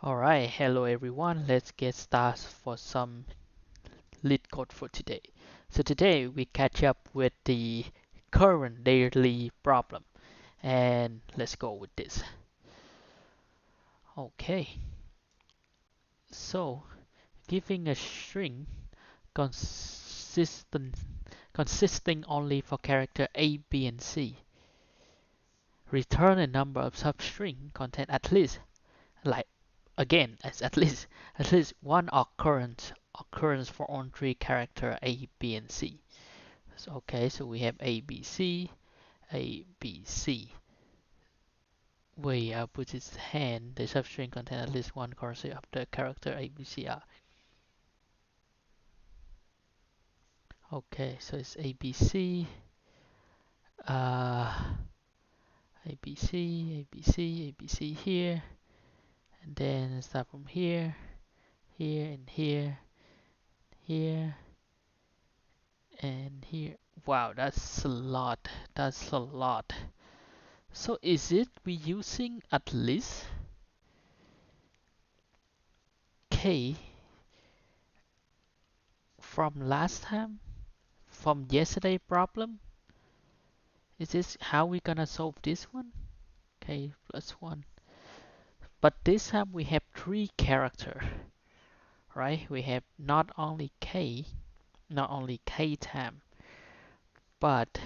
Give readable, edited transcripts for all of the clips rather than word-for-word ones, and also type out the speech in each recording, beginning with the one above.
Alright, hello everyone. Let's get started for some LeetCode for today. So today we catch up with the current daily problem and let's go with this. Okay, so giving a string consistent consisting only for character A, B, and C. Return a number of substring contain at least like again as at least one occurrence for all three character A, B, and C. So, okay, so we have A, B, C, A, B, C. We put its hand. The substring contain at least one occurrence of the character A, B, C, R. Okay, so it's A, B, C, A, B, C, A, B, C, A, B, C here, and then start from here, here, and here, here, and here. Wow, that's a lot. That's a lot. So is it we using at least K from last time? From yesterday problem? Is this how we gonna solve this one? K plus 1. But this time we have three character, right? We have not only K time, but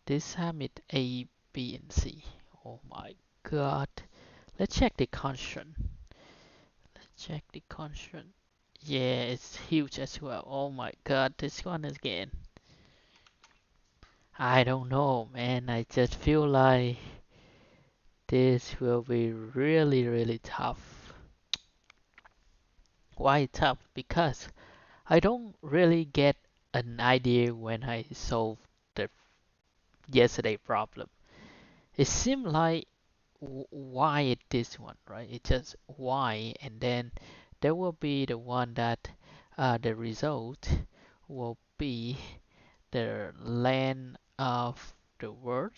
this time it A, B, and C. Oh my god. Let's check the constant. Let's check the constant. Yeah, it's huge as well. Oh my god, this one is again. I don't know, man. I just feel like this will be really tough. Why tough? Because I don't really get an idea when I solve the yesterday problem. It seemed like why it this one, right? It's just why, and then there will be the one that the result will be the length of the word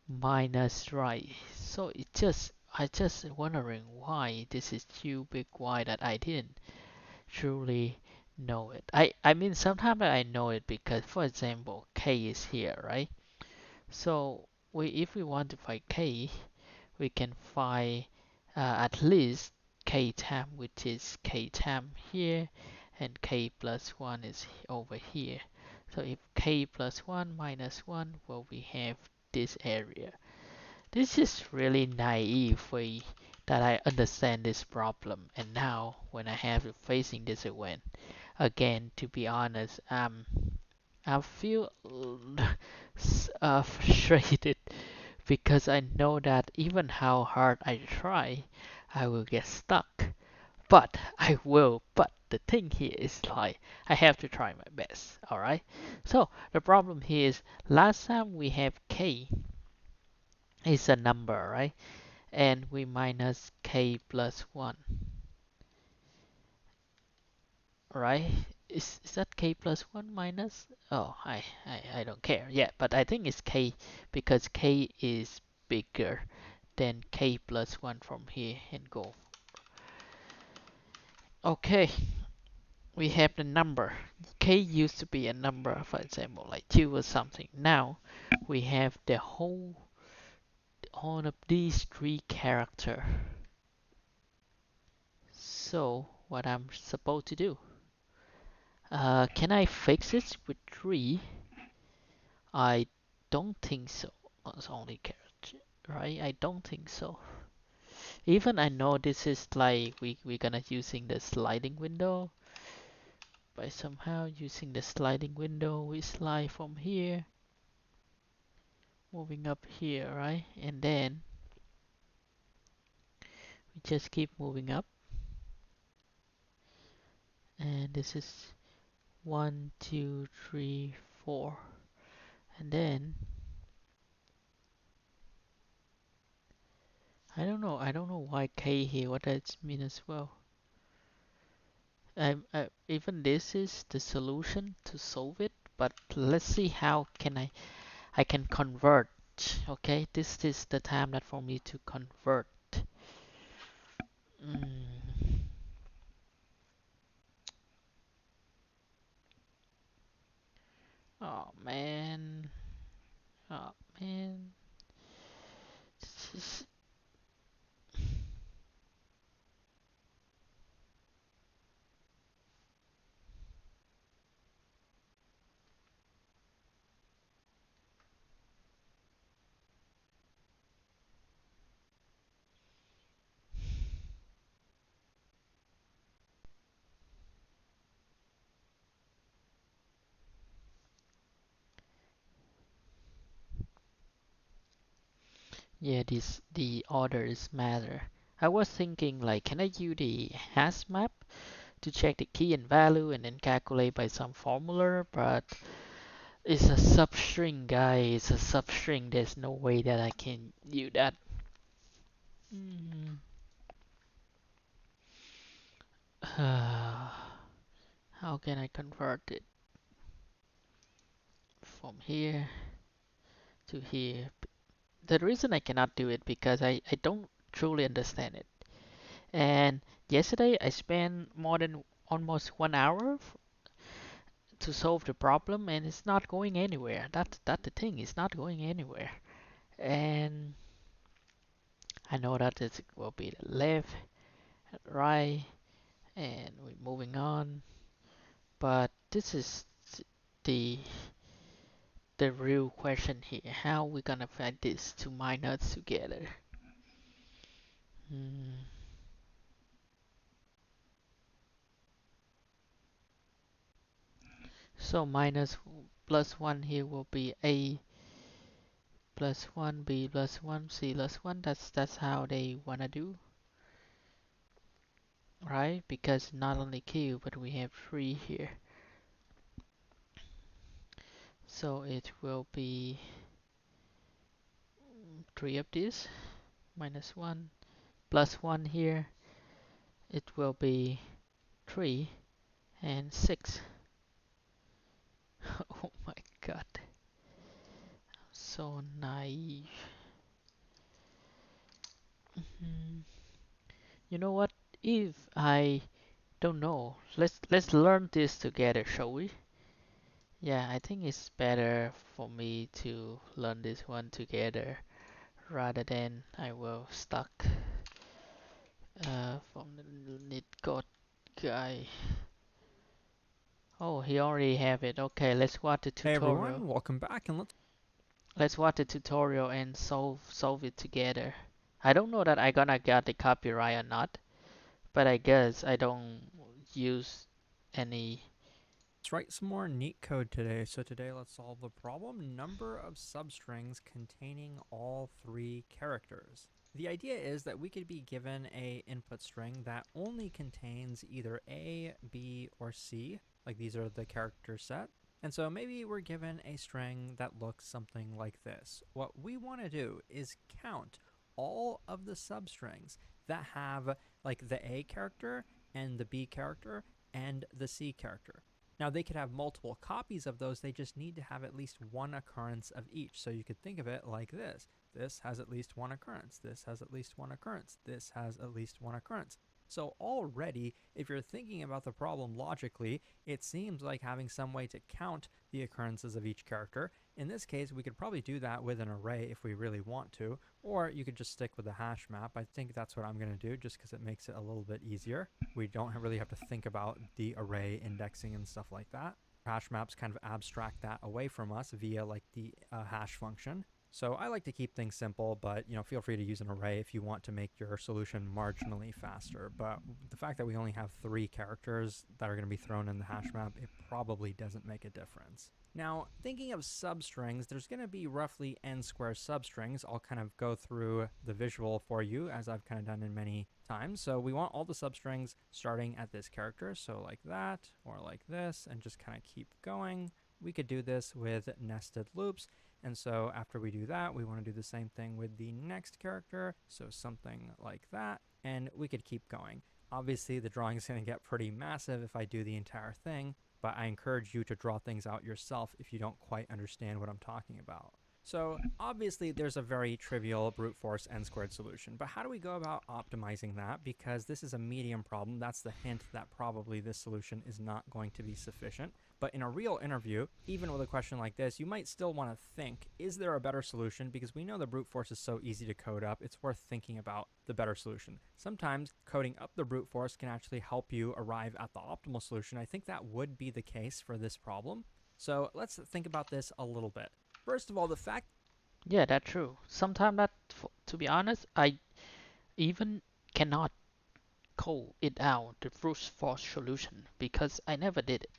minus right. So I just wondering why this is too big why that I didn't truly know it. I mean sometimes I know it because for example k is here, right? So we if we want to find k, we can find at least k time, which is k time here, and k plus 1 is over here. So if k plus 1 minus 1, well, we have this area. This is really naive way that I understand this problem, and now when I have to facing this again, to be honest, I feel frustrated because I know that even how hard I try, I will get stuck. But I will. But the thing here is like I have to try my best. All right. So the problem here is last time we have k is a number, right? And we minus k plus 1, right? Is that k plus 1 minus? Oh, I don't care. Yeah, but I think it's k because k is bigger than k plus 1 from here and go. Okay, we have the number. K used to be a number, for example, like 2 or something. Now we have the whole all of these three character. So what I'm supposed to do? Can I fix it with 3? I don't think so. It's only character, right? I don't think so. Even I know this is like we're gonna using the sliding window, but somehow using the sliding window we slide from here, moving up here, right? And then we just keep moving up, and this is 1, 2, 3, 4, and then I don't know why K here, what does it mean as well. Even this is the solution to solve it, but let's see how can I can convert. Okay, this is the time that for me to convert. Yeah, the orders matter. I was thinking like, can I use the hash map to check the key and value and then calculate by some formula? But it's a substring, guy. It's a substring. There's no way that I can use that. Mm. How can I convert it from here to here? The reason I cannot do it because I don't truly understand it. And yesterday I spent more than almost 1 hour to solve the problem, and it's not going anywhere. That's the thing. It's not going anywhere. And I know that it will be the left, right, and we're moving on. But this is the the real question here. How we gonna find these two minus together? Hmm. So minus plus one here will be A plus one, B plus one, C plus one. That's how they wanna do, right? Because not only Q, but we have three here. So it will be three of these minus one plus one here. It will be three and six. Oh my god, so naive. Hmm. You know what? If I don't know, let's learn this together, shall we? Yeah, I think it's better for me to learn this one together rather than I will stuck from the LeetCode guy. Oh, he already have it. Okay, let's watch the Hey tutorial. everyone, welcome back, and Let's watch the tutorial and solve it together. I don't know that I gonna get the copyright or not, but I guess I don't use any. let's write some more neat code today. So today let's solve the problem number of substrings containing all three characters. The idea is that we could be given a input string that only contains either A, B, or C, like these are the character set. And so maybe we're given a string that looks something like this. What we want to do is count all of the substrings that have like the A character and the B character and the C character. Now, they could have multiple copies of those, they just need to have at least one occurrence of each. So you could think of it like this. This has at least one occurrence. This has at least one occurrence. This has at least one occurrence. So already, if you're thinking about the problem logically, it seems like having some way to count the occurrences of each character. In this case, we could probably do that with an array if we really want to, or you could just stick with a hash map. I think that's what I'm going to do just because it makes it a little bit easier. We don't really have to think about the array indexing and stuff like that. Hash maps kind of abstract that away from us via like the hash function. So I like to keep things simple, but feel free to use an array if you want to make your solution marginally faster. But the fact that we only have three characters that are going to be thrown in the hash map, it probably doesn't make a difference. Now, thinking of substrings, there's going to be roughly n square substrings. I'll kind of go through the visual for you as I've kind of done in many times. So we want all the substrings starting at this character, so like that or like this, and just kind of keep going. We could do this with nested loops. And so after we do that, we want to do the same thing with the next character, so something like that, and we could keep going. Obviously, the drawing is going to get pretty massive if I do the entire thing, but I encourage you to draw things out yourself if you don't quite understand what I'm talking about. So obviously there's a very trivial brute force n squared solution, but how do we go about optimizing that? Because this is a medium problem, that's the hint that probably this solution is not going to be sufficient. But in a real interview, even with a question like this, you might still want to think, is there a better solution? Because we know the brute force is so easy to code up, it's worth thinking about the better solution. Sometimes coding up the brute force can actually help you arrive at the optimal solution. I think that would be the case for this problem. So let's think about this a little bit. First of all, the fact. Yeah, that's true. Sometimes that, to be honest, I even cannot code it out the brute force solution because I never did it,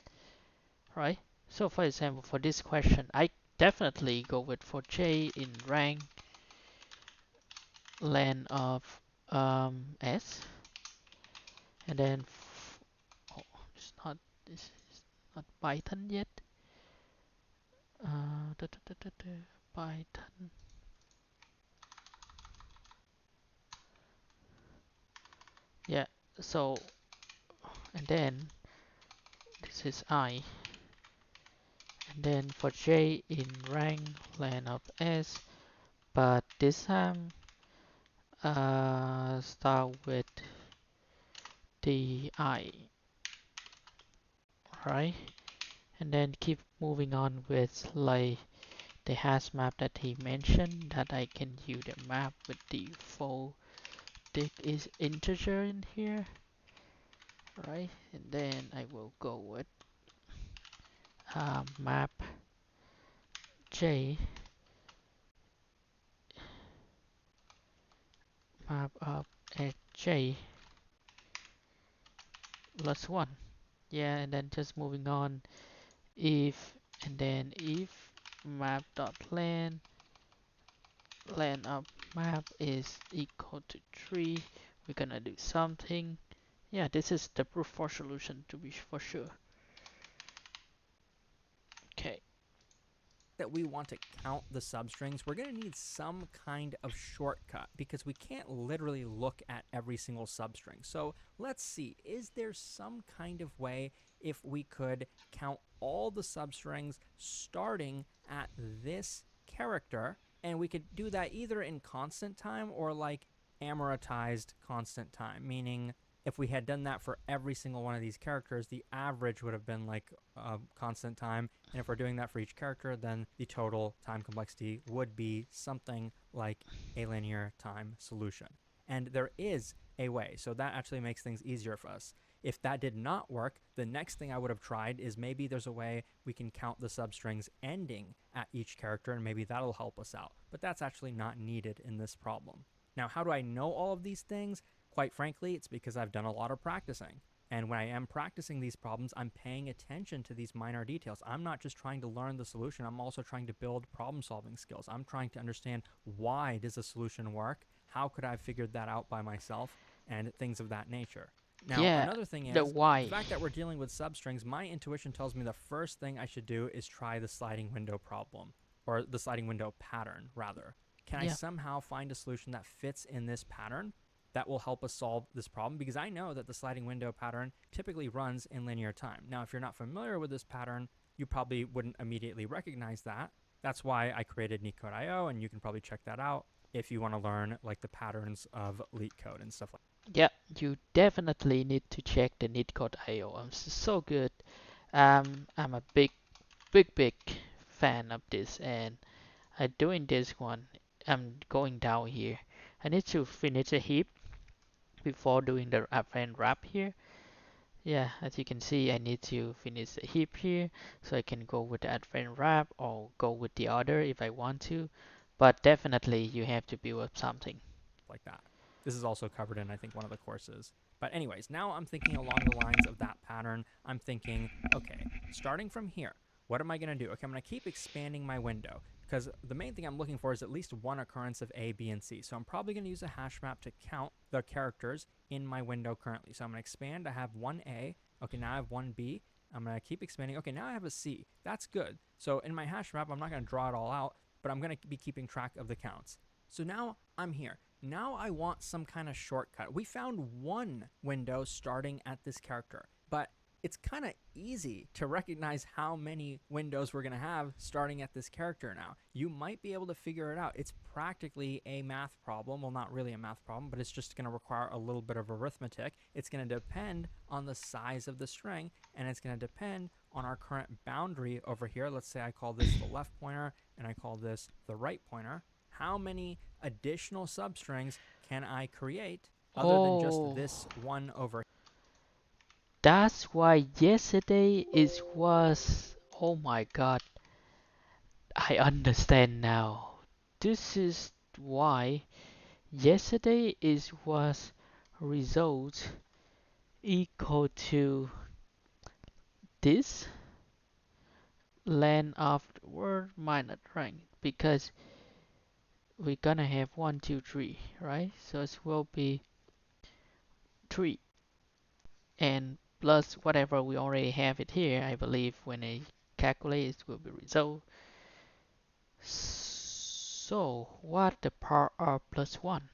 right? So for example, for this question, I definitely go with for J in rank len of s, and then oh, it's not this is not Python yet. Python. Yeah. So and then this is I, and then for j in rank len of s, but this time start with the I, right? And then keep moving on with like the hash map that he mentioned that I can use the map with the full dict is integer in here, right? And then I will go with map j map of j plus 1. Yeah, and then just moving on if, and then if map dot len of map is equal to 3, we're gonna do something. Yeah, this is the proof for solution to be for sure. Okay. That we want to count the substrings, we're going to need some kind of shortcut because we can't literally look at every single substring. So let's see, is there some kind of way if we could count all the substrings starting at this character, and we could do that either in constant time or like amortized constant time, meaning if we had done that for every single one of these characters, the average would have been like constant time. And if we're doing that for each character, then the total time complexity would be something like a linear time solution. And there is a way, so that actually makes things easier for us. If that did not work, the next thing I would have tried is maybe there's a way we can count the substrings ending at each character, and maybe that'll help us out. But that's actually not needed in this problem. Now, how do I know all of these things? Quite frankly, it's because I've done a lot of practicing. And when I am practicing these problems, I'm paying attention to these minor details. I'm not just trying to learn the solution, I'm also trying to build problem solving skills. I'm trying to understand why does a solution work? How could I have figured that out by myself? And things of that nature. Now, Yeah, another thing the is the why. fact that we're dealing with substrings, my intuition tells me the first thing I should do is try the sliding window problem, or the sliding window pattern, rather. Can I Yeah, somehow find a solution that fits in this pattern that will help us solve this problem? Because I know that the sliding window pattern typically runs in linear time. Now, if you're not familiar with this pattern, you probably wouldn't immediately recognize that. That's why I created LeetCode.io, and you can probably check that out if you want to learn like the patterns of LeetCode and stuff like yeah, you definitely need to check the LeetCode.io. I'm so good. I'm a big fan of this, and I'm doing this one. I'm going down here. I need to finish a heap before doing the advanced wrap here. Yeah, as you can see, I need to finish the heap here, so I can go with the advanced wrap or go with the other if I want to. But definitely, you have to build up something. that. This is also covered in, I think, one of the courses. But anyways, now I'm thinking along the lines of that pattern. I'm thinking, okay, starting from here, what am I going to do? Okay, I'm going to keep expanding my window because the main thing I'm looking for is at least one occurrence of A, B, and C. So I'm probably going to use a hash map to count the characters in my window currently. So I'm going to expand. I have one A. Okay, now I have one B. I'm going to keep expanding. Okay, now I have a C. That's good. So in my hash map, I'm not going to draw it all out, but I'm going to be keeping track of the counts. So now I'm here. Now I want some kind of shortcut. We found one window starting at this character, but it's kind of easy to recognize how many windows we're going to have starting at this character now. You might be able to figure it out. It's practically a math problem. Well, not really a math problem, but it's just going to require a little bit of arithmetic. It's going to depend on the size of the string, and it's going to depend on our current boundary over here. Let's say I call this the left pointer, and I call this the right pointer. How many additional substrings can I create other than just Oh, this one over here? that's why yesterday it was. Oh my god, I understand now. This is why yesterday is was result equal to this len of the word minus rank, because we're gonna have 1, 2, 3, right? So it will be 3 and plus whatever we already have it here. I believe when I calculate it will be result. So what the part of plus 1?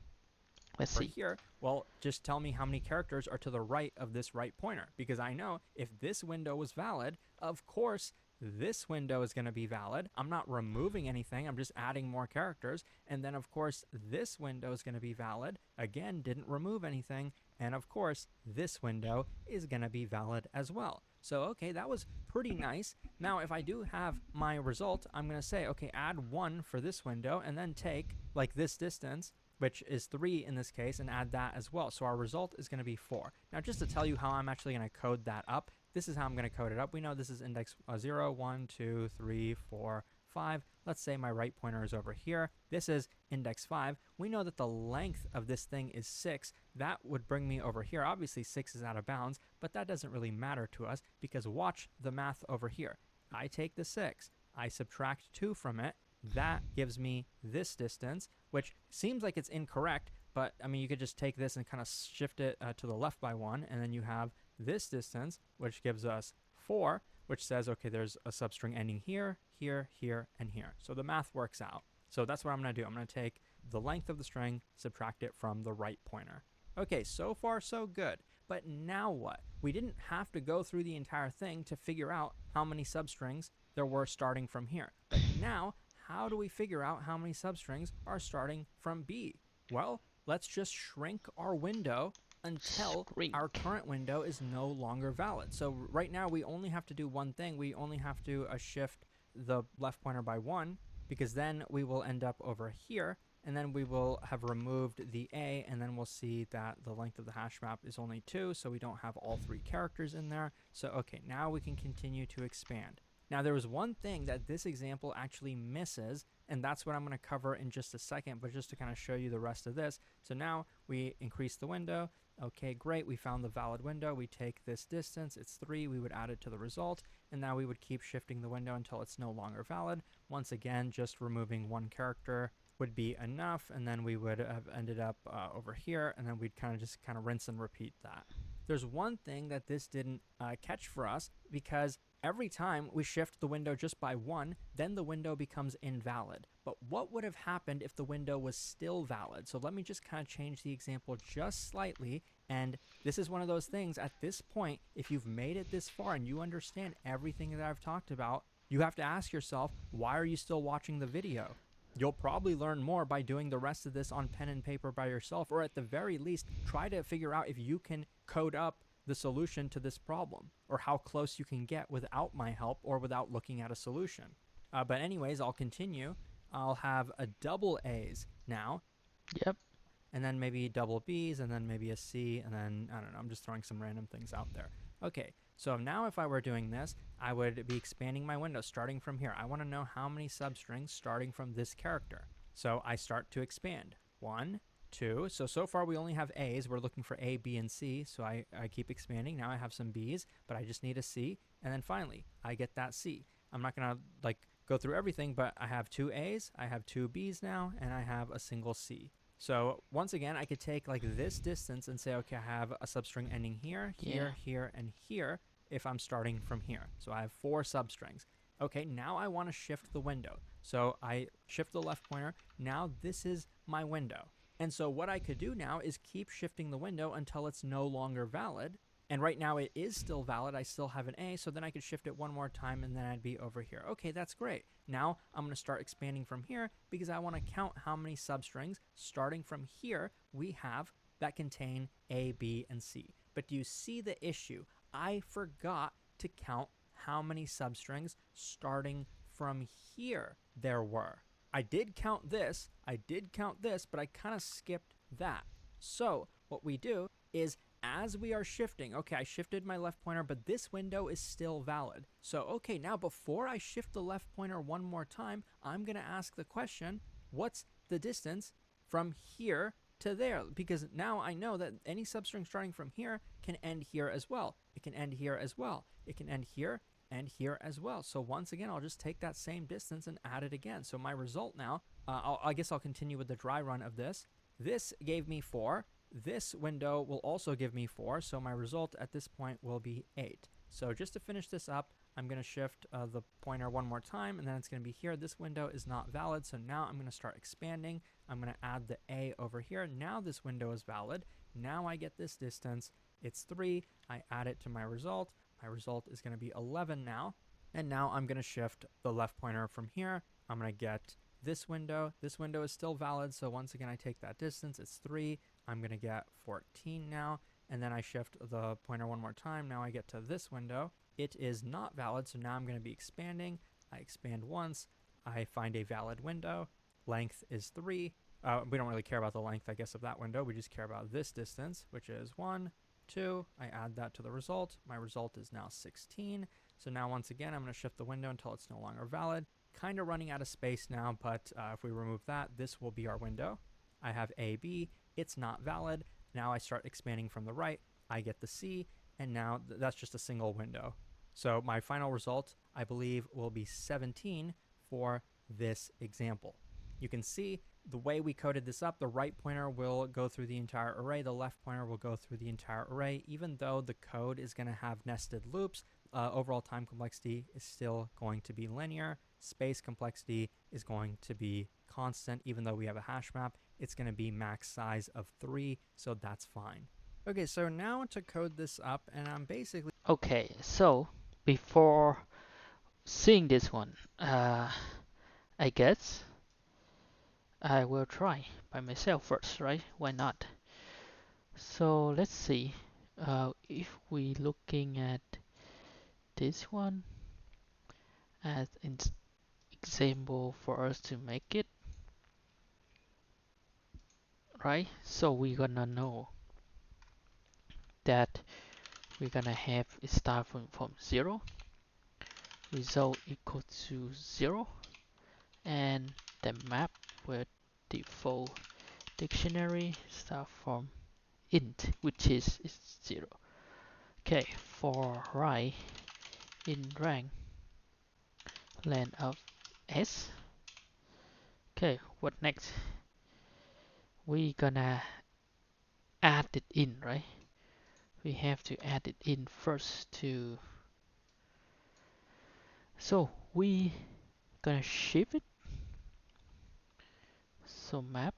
Let's Over see. here, well, just tell me how many characters are to the right of this right pointer, because I know if this window was valid, of course this window is going to be valid. I'm not removing anything, I'm just adding more characters. And then of course this window is going to be valid. Again, didn't remove anything. And of course this window is going to be valid as well. So okay, that was pretty nice. Now if I do have my result, I'm going to say, okay, add 1 for this window and then take like this distance, which is 3 in this case, and add that as well. So our result is going to be 4. Now just to tell you how I'm actually going to code that up, this is how I'm going to code it up. We know this is index 0, 1, 2, 3, 4, 5. Let's say my right pointer is over here. This is index 5. We know that the length of this thing is 6. That would bring me over here. Obviously 6 is out of bounds, but that doesn't really matter to us because watch the math over here. I take the 6, I subtract 2 from it. That gives me this distance, which seems like it's incorrect, but I mean, you could just take this and kind of shift it to the left by 1, and then you have this distance, which gives us 4, which says, okay, there's a substring ending here, here, here, and here. So the math works out. So that's what I'm going to do. I'm going to take the length of the string, subtract it from the right pointer. Okay, so far so good. But now what? We didn't have to go through the entire thing to figure out how many substrings there were starting from here. But now, how do we figure out how many substrings are starting from B? Well, let's just shrink our window until Shrink. our current window is no longer valid. So right now we only have to do one thing. We only have to shift the left pointer by 1, because then we will end up over here, and then we will have removed the A, and then we'll see that the length of the hash map is only 2, so we don't have all 3 characters in there. So okay, now we can continue to expand. Now there was one thing that this example actually misses, and that's what I'm going to cover in just a second, but just to kind of show you the rest of this. So now we increase the window. Okay, great, we found the valid window. We take this distance, it's 3, we would add it to the result, and now we would keep shifting the window until it's no longer valid. Once again, just removing 1 character would be enough, and then we would have ended up over here, and then we'd just rinse and repeat that. There's one thing that this didn't catch for us, because every time we shift the window just by 1, then the window becomes invalid. But what would have happened if the window was still valid? So let me just change the example just slightly. And this is one of those things, at this point, if you've made it this far and you understand everything that I've talked about, you have to ask yourself, why are you still watching the video? You'll probably learn more by doing the rest of this on pen and paper by yourself, or at the very least, try to figure out if you can code up the solution to this problem, or how close you can get without my help or without looking at a solution. But anyways, I'll continue. I'll have a double A's now. Yep. And then maybe double B's, and then maybe a C, and then, I don't know, I'm just throwing some random things out there. Okay, so now if I were doing this, I would be expanding my window starting from here. I want to know how many substrings starting from this character. So I start to expand. 1, 2. So far we only have A's. We're looking for A, B, and C. So I keep expanding. Now I have some B's, but I just need a C. And then finally, I get that C. I'm not going to go through everything, but I have 2 A's, I have 2 B's now, and I have a single C. So once again, I could take this distance and say, okay, I have a substring ending here, here, here, and here if I'm starting from here. So I have 4 substrings. Okay, now I want to shift the window. So I shift the left pointer. Now this is my window. And so what I could do now is keep shifting the window until it's no longer valid. And right now it is still valid. I still have an A, so then I could shift it one more time and then I'd be over here. Okay, that's great. Now I'm going to start expanding from here because I want to count how many substrings starting from here we have that contain A, B, and C. But do you see the issue? I forgot to count how many substrings starting from here there were. I did count this, but I kind of skipped that. So what we do is, as we are shifting, okay, I shifted my left pointer, but this window is still valid. So, okay, now before I shift the left pointer one more time, I'm going to ask the question, what's the distance from here to there? Because now I know that any substring starting from here can end here as well. It can end here as well. It can end here and here as well. So once again, I'll just take that same distance and add it again. So my result now, I guess I'll continue with the dry run of this. This gave me 4. This window will also give me 4. So my result at this point will be 8. So just to finish this up, I'm going to shift the pointer one more time, and then it's going to be here. This window is not valid, so now I'm going to start expanding. I'm going to add the A over here. Now this window is valid. Now I get this distance. It's 3. I add it to my result. My result is going to be 11 now. And now I'm going to shift the left pointer from here. I'm going to get this window. This window is still valid, so once again I take that distance. It's 3. I'm going to get 14 now. And then I shift the pointer one more time. Now I get to this window. It is not valid, so now I'm going to be expanding. I expand once. I find a valid window. Length is 3. We don't really care about the length, I guess, of that window. We just care about this distance, which is 1, 2. I add that to the result. My result is now 16. So now once again, I'm going to shift the window until it's no longer valid. Kind of running out of space now, but if we remove that, this will be our window. I have AB. It's not valid. Now I start expanding from the right. I get the C, and now that's just a single window. So my final result, I believe, will be 17 for this example. You can see the way we coded this up, the right pointer will go through the entire array, the left pointer will go through the entire array. Even though the code is going to have nested loops, overall time complexity is still going to be linear. Space complexity is going to be constant. Even though we have a hash map, it's going to be max size of 3, so that's fine. Okay, so now to code this up, and I'm basically... Okay, so before seeing this one, I guess I will try by myself first, right? Why not? So let's see. If we looking at this one as an example for us to make it, right? So we're gonna know that we're gonna have it start from 0, result equal to 0, and the map with default dictionary start from int, which is 0. Okay, for right in rank len of s. Okay, what next? We gonna add it in, right? We have to add it in first to. So we gonna shift it. So map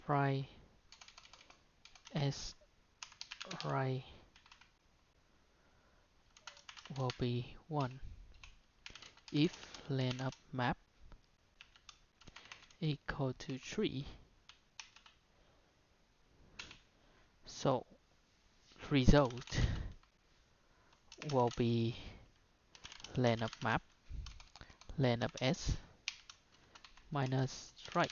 right s right will be 1 if len of map equal to 3. So result will be len of map len of s minus right.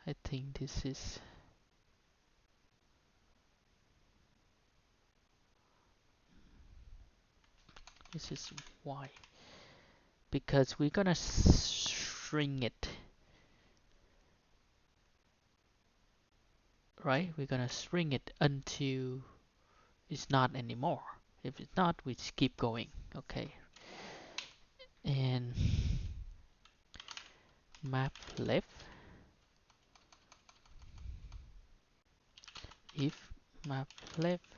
I think this is y, because we're gonna string it, right? We're gonna string it until it's not anymore. If it's not, we just keep going. Okay, and map left if map left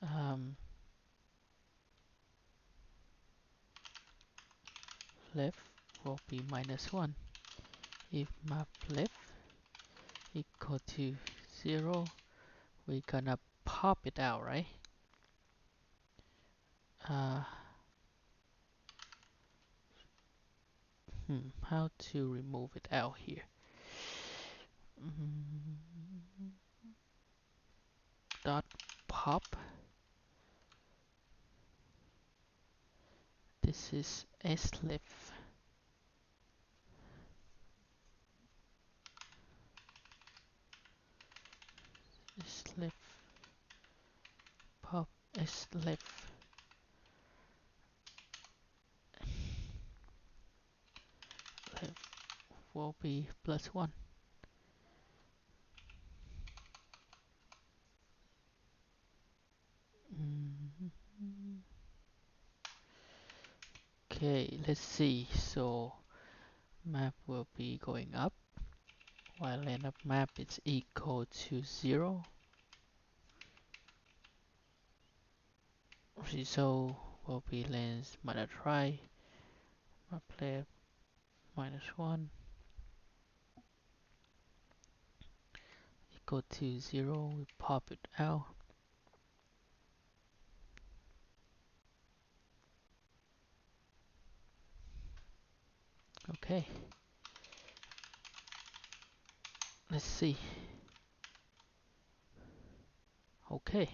um, left will be -1 if map left equal to 0. We're gonna pop it out, right? uh, how to remove it out here? Dot pop. This is slip slip pop slip left will be +1 see. So map will be going up while length of map is equal to 0. So will be length minus try play -1 equal to 0. We pop it out. Okay, let's see. Okay,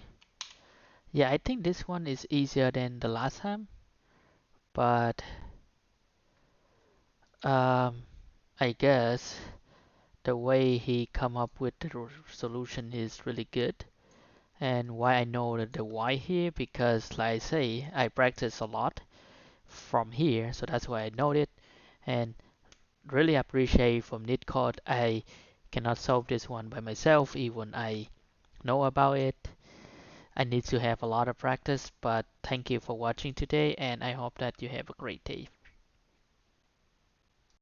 yeah, I think this one is easier than the last time, but um, I guess the way he come up with the solution is really good. And why I know the why here, because like I say, I practice a lot from here, so that's why I know it. And really appreciate from LeetCode. I cannot solve this one by myself, even I know about it. I need to have a lot of practice, but thank you for watching today, and I hope that you have a great day.